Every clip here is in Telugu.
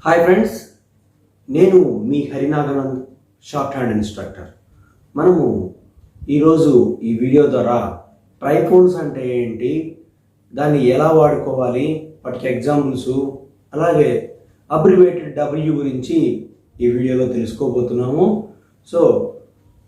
హాయ్ ఫ్రెండ్స్, నేను మీ హరినాగనంద్ షార్ట్ హ్యాండ్ ఇన్స్ట్రక్టర్. మనము ఈరోజు ఈ వీడియో ద్వారా ట్రైఫోన్స్ అంటే ఏంటి, దాన్ని ఎలా వాడుకోవాలి, వాటికి ఎగ్జాంపుల్స్, అలాగే అబ్రివేటెడ్ డబ్ల్యూ గురించి ఈ వీడియోలో తెలుసుకోబోతున్నాము. సో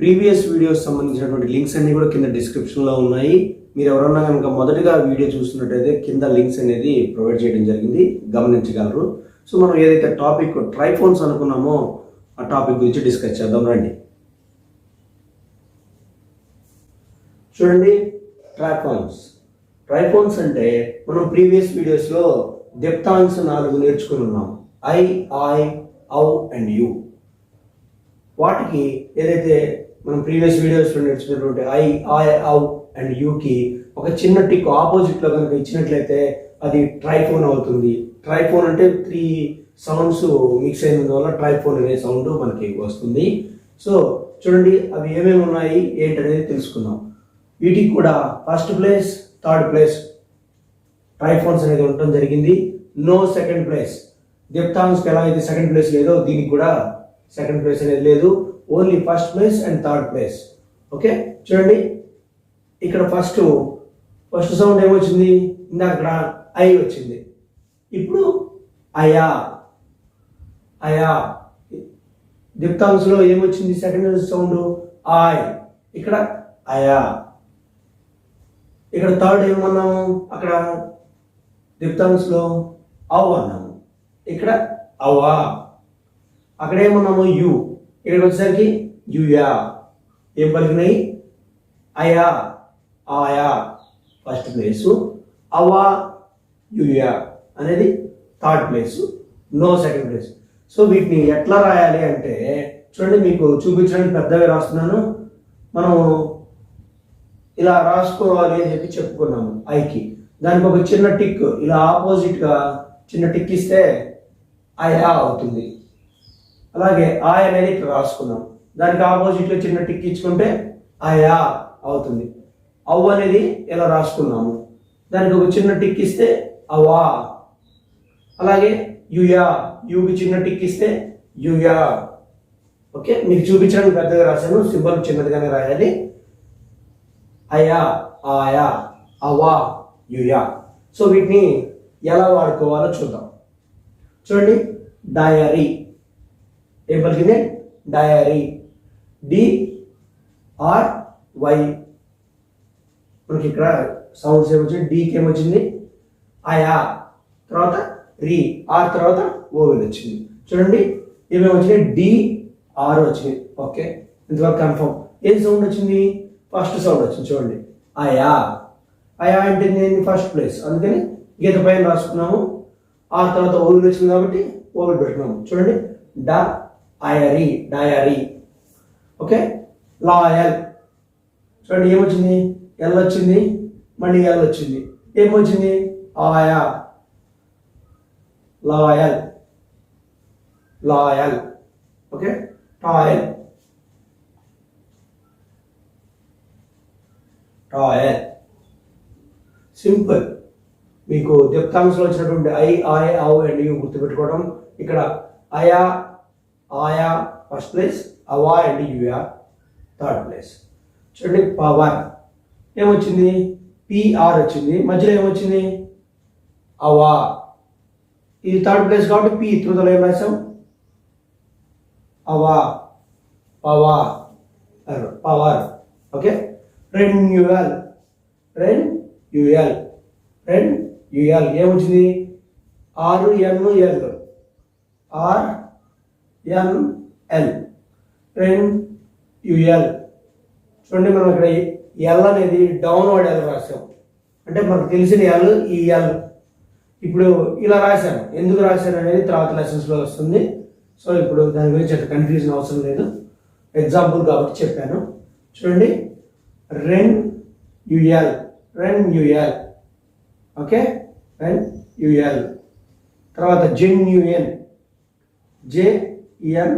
ప్రీవియస్ వీడియోస్ సంబంధించినటువంటి లింక్స్ అన్నీ కూడా కింద డిస్క్రిప్షన్లో ఉన్నాయి. మీరు ఎవరన్నా కనుక మొదటిగా వీడియో చూస్తున్నట్టయితే కింద లింక్స్ అనేది ప్రొవైడ్ చేయడం జరిగింది, గమనించగలరు. సో మనం ఏదైతే టాపిక్ ట్రైఫోన్స్ అనుకున్నామో ఆ టాపిక్ గురించి డిస్కస్ చేద్దాం రండి. చూడండి, ట్రైఫోన్స్ అంటే మనం ప్రీవియస్ వీడియోస్లో డిప్థాంగ్స్ 4 నేర్చుకుని ఉన్నాం. ఐ, ఔ అండ్ యు. వాటికి ఏదైతే మనం ప్రీవియస్ వీడియోస్లో నేర్చుకున్నటువంటి ఐ, ఔ అండ్ యూకి ఒక చిన్న టిక్ ఆపోజిట్లో కనుక ఇచ్చినట్లయితే అది ట్రైఫోన్ అవుతుంది. ట్రైఫోన్ అంటే 3 సౌండ్స్ మిక్స్ అయినందువల్ల ట్రైఫోన్ అనే సౌండ్ మనకి వస్తుంది. సో చూడండి, అవి ఏమేమి ఉన్నాయి ఏంటనేది తెలుసుకుందాం. వీటికి కూడా ఫస్ట్ ప్లేస్, థర్డ్ ప్లేస్ ట్రైఫోన్స్ అనేది ఉండటం జరిగింది. No second place. డిప్థాంగ్స్కి ఎలా అయితే సెకండ్ ప్లేస్ లేదో దీనికి కూడా సెకండ్ ప్లేస్ అనేది లేదు. Only first place and third place. Okay, చూడండి ఇక్కడ ఫస్ట్ సౌండ్ ఏమొచ్చింది, ఇందాక ఐ వచ్చింది, ఇప్పుడు అయా. డిప్థాంగ్స్లో ఏమొచ్చింది, సెకండ్ సౌండ్ ఆయ్, ఇక్కడ అయా. ఇక్కడ థర్డ్ ఏమన్నాము, అక్కడ డిప్థాంగ్స్లో ఔ అన్నాము, ఇక్కడ అవా. అక్కడ ఏమన్నాము యు, ఇక్కడికి వచ్చేసరికి యుయా. ఏం పలికినాయి, అయా, ఆయా ఫస్ట్ ప్లేసు, అవా, యుయా అనేది third place, no second place. So వీటిని ఎట్లా రాయాలి అంటే చూడండి, మీకు చూపించడానికి పెద్దగా రాస్తున్నాను. మనం ఇలా రాసుకోవాలి అని చెప్పి చెప్పుకున్నాము ఐకి. దానికి ఒక చిన్న టిక్ ఇలా ఆపోజిట్గా చిన్న టిక్ ఇస్తే ఆయా అవుతుంది. అలాగే ఆయ్ అనేది ఇట్లా రాసుకున్నాం, దానికి ఆపోజిట్లో చిన్న టిక్ ఇచ్చుకుంటే ఆయా అవుతుంది. అవ్వ అనేది ఇలా రాసుకున్నాము, దానికి ఒక చిన్న టిక్ ఇస్తే అవా. అలాగే యుయా, యూకి చిన్న టిక్ ఇస్తే యుయా. ఓకే, మీకు చూపించడానికి పెద్దగా రాశాను, సింబల్ చిన్నదిగానే రాయాలి. అయా, ఆయా, అవా, యుయా. సో వీటిని ఎలా వాడుకోవాలో చూద్దాం. చూడండి, డయరీ. ఏం పలికింది, డయరీ. DRY. మనకి ఇక్కడ సౌండ్స్ ఏమొచ్చింది, డీకి ఏమొచ్చింది ఆయా, తర్వాత రీ, ఆర్ తర్వాత ఓవెల్ వచ్చింది. చూడండి ఏమేమి వచ్చినాయి, DR వచ్చింది. ఓకే, ఇంతవరకు కన్ఫర్మ్. ఏం సౌండ్ వచ్చింది, ఫస్ట్ సౌండ్ వచ్చింది. చూడండి ఆయా. ఆయా అంటే నేను ఫస్ట్ ప్లేస్, అందుకని గీత పైన రాసుకున్నాము. ఆర్ తర్వాత ఓవెల్ వచ్చింది కాబట్టి ఓవెల్ పెట్టుకున్నాము. చూడండి, డయరీ. Okay, loyal. చూడండి ఏమొచ్చింది, ఎల్ వచ్చింది, మళ్ళీ ఎల్ వచ్చింది. ఏమొచ్చింది, ఆయా, లాయల్. ఓకే, టాయల్. సింపుల్. మీకు డిప్థాంగ్స్లో వచ్చినటువంటి ఐ, ఔ అండ్ యు గుర్తుపెట్టుకోవడం. ఇక్కడ అయా, ఆయా ఫస్ట్ ప్లేస్, అవా అండ్ యుయా థర్డ్ ప్లేస్. చూడండి, పవర్ ఏమొచ్చింది, PR వచ్చింది, మధ్యలో ఏమొచ్చింది అవా. ఇది థర్డ్ ప్లేస్ కాబట్టి పి త్రుదలో ఏం రాసాం, అవా, పవర్. ఓకే, రెన్యూయల్. ఏమొచ్చింది, RNL, రెన్యూయల్. చూడండి, మనం ఇక్కడ ఎల్ అనేది డౌన్వర్డ్ ఎల్ రాసాం, అంటే మనకు తెలిసిన ఎల్ ఈ ఎల్. ఇప్పుడు ఇలా రాశాను, ఎందుకు రాశాను అనేది తర్వాత లెసన్స్లో వస్తుంది. సో ఇప్పుడు దాని గురించి అంత కన్ఫ్యూజన్ అవసరం లేదు, ఎగ్జాంపుల్ కాబట్టి చెప్పాను. చూడండి, రెన్యూయల్. ఓకే, రెన్యూయల్. తర్వాత జెన్యూయన్, JENN.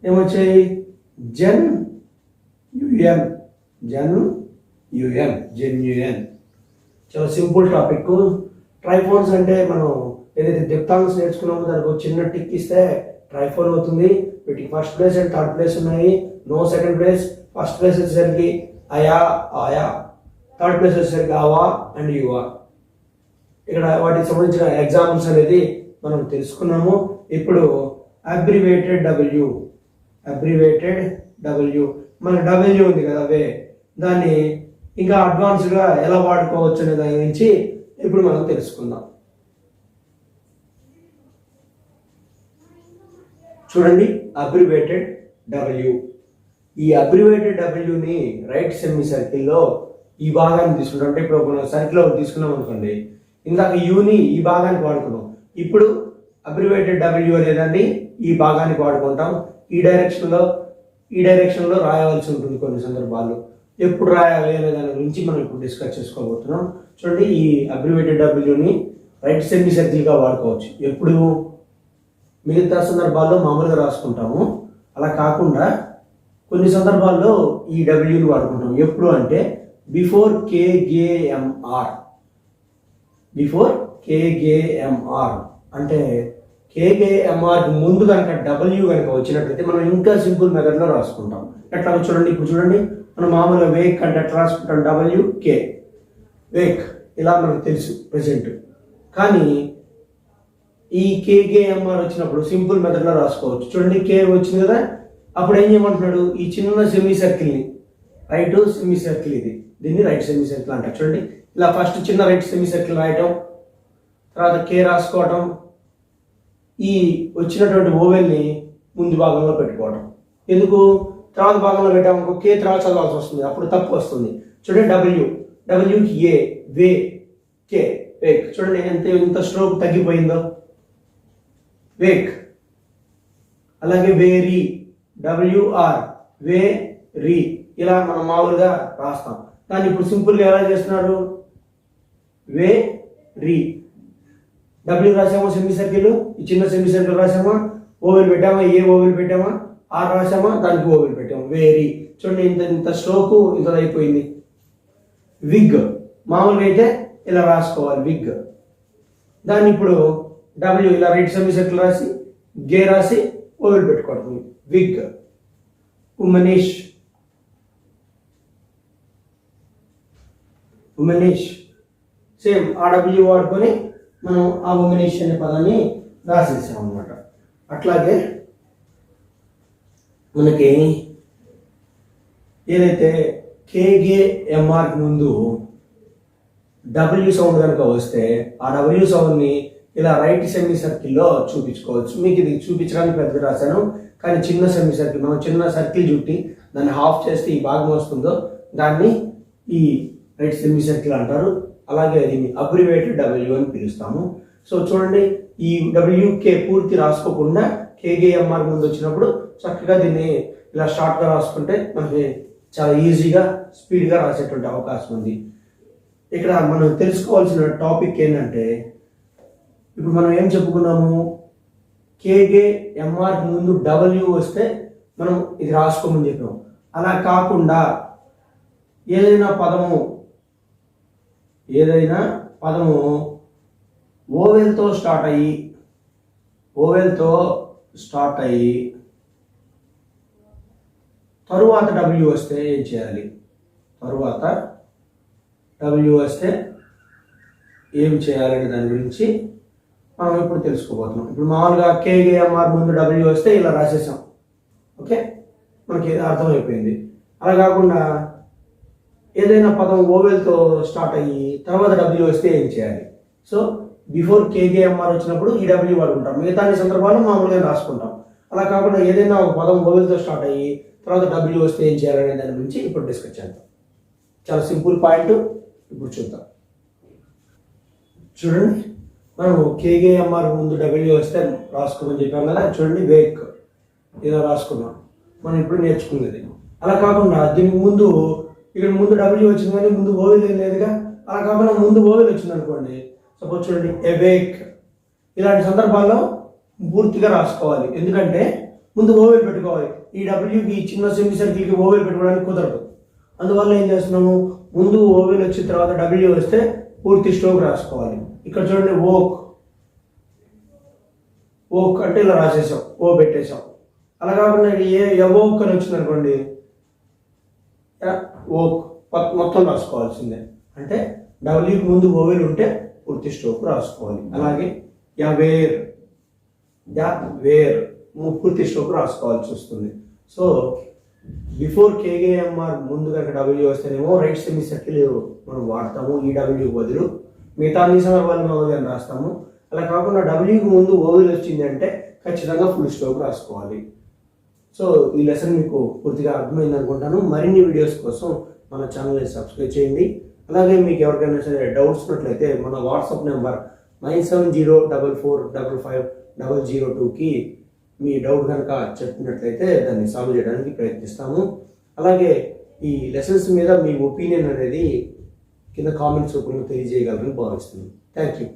ఏమొచ్చాయి, జెన్యూయన్. చాలా సింపుల్ టాపిక్. ట్రైఫోన్స్ అంటే మనం ఏదైతే డిప్థాంగ్స్ నేర్చుకున్నామో దానికి ఒక చిన్న టిక్ ఇస్తే ట్రైఫోన్ అవుతుంది. వీటికి first place and third place ఉన్నాయి. No second place. First place వచ్చేసరికి అయా ఆయా, థర్డ్ ప్లేస్ వచ్చేసరికి అవా అండ్ యువా. ఇక్కడ వాటికి సంబంధించిన ఎగ్జాంపుల్స్ అనేది మనం తెలుసుకున్నాము. ఇప్పుడు అబ్రివేటెడ్ డబ్ల్యూ, అబ్రివేటెడ్ డబ్ల్యూ, మన డబ్ల్యూ ఉంది కదా వే, దాన్ని ఇంకా అడ్వాన్స్గా ఎలా వాడుకోవచ్చు అనే దాని గురించి ఇప్పుడు మనం తెలుసుకుందాం. చూడండి అబ్రివేటెడ్ డబ్ల్యూ. ఈ అబ్రివేటెడ్ డబ్ల్యూని రైట్ సెమీ సర్కిల్లో ఈ భాగాన్ని తీసుకుంటాం. అంటే ఇప్పుడు మనం సర్కిల్ ఒకటి తీసుకున్నాం అనుకోండి, ఇందాక యూని ఈ భాగానికి వాడుకున్నాం, ఇప్పుడు అబ్రివేటెడ్ డబ్ల్యూ అనేదాన్ని ఈ భాగానికి వాడుకుంటాం. ఈ డైరెక్షన్లో రాయవలసి ఉంటుంది కొన్ని సందర్భాల్లో. ఎప్పుడు రాయాలి అనే దాని గురించి మనం ఇప్పుడు డిస్కస్ చేసుకోబోతున్నాం. చూడండి ఈ అబ్రివేటెడ్ డబ్ల్యూని రైట్ సెమీ సర్కిల్గా వాడుకోవచ్చు. ఎప్పుడు మిగతా సందర్భాల్లో మామూలుగా రాసుకుంటాము, అలా కాకుండా కొన్ని సందర్భాల్లో ఈ డబ్ల్యూని వాడుకుంటాం. ఎప్పుడు అంటే బిఫోర్ కేగేఎంఆర్, బిఫోర్ కేగేఎంఆర్ అంటే కేగేఎంఆర్కి ముందు కనుక డబ్ల్యూ కనుక వచ్చినట్లయితే మనం ఇంకా సింపుల్ మెథడ్లో రాసుకుంటాం. ఎట్లా చూడండి, ఇప్పుడు చూడండి మనం మామూలుగా వేక్ అంటే ఎట్లా రాసుకుంటాం, డబ్ల్యూ కే వేక్, ఇలా మనకు తెలుసు ప్రెసెంట్. కానీ ఈ కేకేఎంఆర్ వచ్చినప్పుడు సింపుల్ మెథడ్లో రాసుకోవచ్చు. చూడండి కే వచ్చింది కదా, అప్పుడు ఏం చేయమంటున్నాడు, ఈ చిన్న సెమీ సర్కిల్ని, రైట్ సెమీ సర్కిల్ ఇది, దీన్ని రైట్ సెమీ సర్కిల్ అంటారు. చూడండి ఇలా ఫస్ట్ చిన్న రైట్ సెమీ సర్కిల్ రాయటం, తర్వాత కే రాసుకోవటం, ఈ వచ్చినటువంటి ఓవెల్ని ముందు భాగంలో పెట్టుకోవడం. ఎందుకు, తర్వాత భాగంలో పెట్టామనుకో కే తర్వాత చదవాల్సి వస్తుంది, అప్పుడు తప్పు వస్తుంది. చూడండి W A way K Wake. చూడండి ఎంత స్ట్రోక్ తగ్గిపోయిందో, వేక్. అలాగే వేరీ డబ్ల్యూఆర్ వే రీ, ఇలా మనం మామూలుగా రాస్తాం. దాన్ని ఇప్పుడు సింపుల్గా ఎలా చేస్తున్నారు, వే రీ, డబ్ల్యూ రాసామా సెమీ సర్కిల్, ఈ చిన్న సెమీ సర్కిల్ రాసామా, ఓవెల్ పెట్టామా, ఏ ఓవెల్ పెట్టామా, ఆర్ రాసామా, దానికి ఓవెల్ పెట్టాము, వేరీ. చూడండి ఇంత స్ట్రోకు ఇంత అయిపోయింది. విగ్ మామూలుగా అయితే ఇలా రాసుకోవాలి విగ్, దాన్ని ఇప్పుడు డబ్ల్యూ ఇలా రైట్ సెమీ సర్కిల్ రాసి గే రాసి ఓవెల్ పెట్టుకోవడం, విగ్. ఉమనీష్, ఉమనీష్ సేమ్ ఆ డబ్ల్యూ వాడుకొని మనం ఆ ఉమనీష్ అనే పదాన్ని రాసేసాం అన్నమాట. అట్లాగే మనకి ఏదైతే కేగేఎంఆర్ ముందు డబ్ల్యూ సౌండ్ కనుక వస్తే ఆ డబ్ల్యూ సౌండ్ని ఇలా రైట్ సెమీ సర్కిల్లో చూపించుకోవచ్చు. మీకు ఇది చూపించడానికి పెద్ద రాశాను, కానీ చిన్న సెమీ సర్కిల్, మనం చిన్న సర్కిల్ చుట్టి దాన్ని హాఫ్ చేస్తే ఈ భాగం వస్తుందో దాన్ని ఈ రైట్ సెమీ సర్కిల్ అంటారు. అలాగే దీన్ని అబ్రివేటెడ్ డబ్ల్యూ అని పిలుస్తాము. సో చూడండి ఈ డబ్ల్యూకే పూర్తి రాసుకోకుండా కేగేఎంఆర్ ముందు వచ్చినప్పుడు చక్కగా దీన్ని ఇలా షార్ట్గా రాసుకుంటే మనకి చాలా ఈజీగా స్పీడ్గా రాసేటువంటి అవకాశం ఉంది. ఇక్కడ మనం తెలుసుకోవాల్సిన టాపిక్ ఏంటంటే, ఇప్పుడు మనం ఏం చెప్పుకున్నాము, కేగేఎంఆర్ ముందు డబ్ల్యూ వస్తే మనం ఇది రాసుకోమని చెప్పాం. అలా కాకుండా ఏదైనా పదము ఓవెల్తో స్టార్ట్ అయ్యి తరువాత డబ్ల్యూ వస్తే ఏం చేయాలి, తరువాత డబ్ల్యూ వస్తే ఏం చేయాలనే దాని గురించి మనం ఇప్పుడు తెలుసుకోబోతున్నాం. ఇప్పుడు మామూలుగా కేగేఎంఆర్ ముందు డబ్ల్యూ వస్తే ఇలా రాసేసాం, ఓకే, మనకి అర్థమైపోయింది. అలా కాకుండా ఏదైనా పదం ఓవెల్తో స్టార్ట్ అయ్యి తర్వాత డబ్ల్యూ వస్తే ఏం చేయాలి. సో బిఫోర్ కేగేఎంఆర్ వచ్చినప్పుడు ఈ డబ్ల్యూ వాడుకుంటాం, మిగతా అన్ని సందర్భాల్లో మామూలుగా రాసుకుంటాం. అలా కాకుండా ఏదైనా ఒక పదం ఓవెల్తో స్టార్ట్ అయ్యి తర్వాత డబ్ల్యూ వస్తే ఏం చేయాలనే దాని గురించి ఇప్పుడు డిస్కస్ చేద్దాం. చాలా సింపుల్ పాయింట్ ఇప్పుడు చూద్దాం. చూడండి మనం కేగేఎంఆర్ ముందు డబ్ల్యూ వస్తే రాసుకోమని చెప్పాం కదా, చూడండి వేక్ ఇలా రాసుకున్నాం, మనం ఇప్పుడు నేర్చుకునేది. అలా కాకుండా దీనికి ముందు ఇక్కడ ముందు డబ్ల్యూ వచ్చింది కానీ ముందు ఓవెల్ ఏం లేదుగా, అలా కాకుండా ముందు ఓవెల్ వచ్చింది అనుకోండి, సపోజ్ చూడండి ఎవేక్, ఇలాంటి సందర్భాల్లో పూర్తిగా రాసుకోవాలి. ఎందుకంటే ముందు ఓవెల్ పెట్టుకోవాలి. ఈ డబ్ల్యూకి చిన్న సెమీ సర్కిల్కి ఓవెల్ పెట్టుకోవడానికి కుదరదు. అందువల్ల ఏం చేస్తున్నాము, ముందు ఓవెల్ వచ్చిన తర్వాత డబ్ల్యూ వస్తే పూర్తి స్ట్రోక్ రాసుకోవాలి. ఇక్కడ చూడండి ఓక్, ఓక్ అంటే ఇలా రాసేసాం, ఓ పెట్టేసాం. అలా కాకుండా ఓక్ అని వచ్చింది అనుకోండి, ఓక్ మొత్తం రాసుకోవాల్సిందే. అంటే డబ్ల్యూకి ముందు ఓవెల్ ఉంటే పూర్తి స్ట్రోక్ రాసుకోవాలి. అలాగే వేర్ పూర్తి స్ట్రోక్ రాసుకోవాల్సి వస్తుంది. సో బిఫోర్ కేకేఎంఆర్ ముందు కనుక డబ్ల్యూ వస్తేనేమో రైట్ సెమీ సర్కిల్ మనం వాడతాము, ఈ డబ్ల్యూ బదులు. మిగతా అన్ని సందర్భాలు ఓవెల్ అని రాస్తాము. అలా కాకుండా డబ్ల్యూకి ముందు ఓవెల్ వచ్చింది అంటే ఖచ్చితంగా ఫుల్ స్ట్రోక్ రాసుకోవాలి. సో ఈ లెసన్ మీకు పూర్తిగా అర్థమైంది అనుకుంటాను. మరిన్ని వీడియోస్ కోసం మన ఛానల్ని సబ్స్క్రైబ్ చేయండి. అలాగే మీకు ఎవరికైనా సరే డౌట్స్ ఉన్నట్లయితే మన వాట్సాప్ నెంబర్ 9704555002కి మీ డౌట్ కనుక చెప్పినట్లయితే దాన్ని సాల్వ్ చేయడానికి ప్రయత్నిస్తాము. అలాగే ఈ లెసన్స్ మీద మీ ఒపీనియన్ అనేది కింద కామెంట్స్ రూపంలో తెలియజేయగలరని భావిస్తున్నాను. Thank you.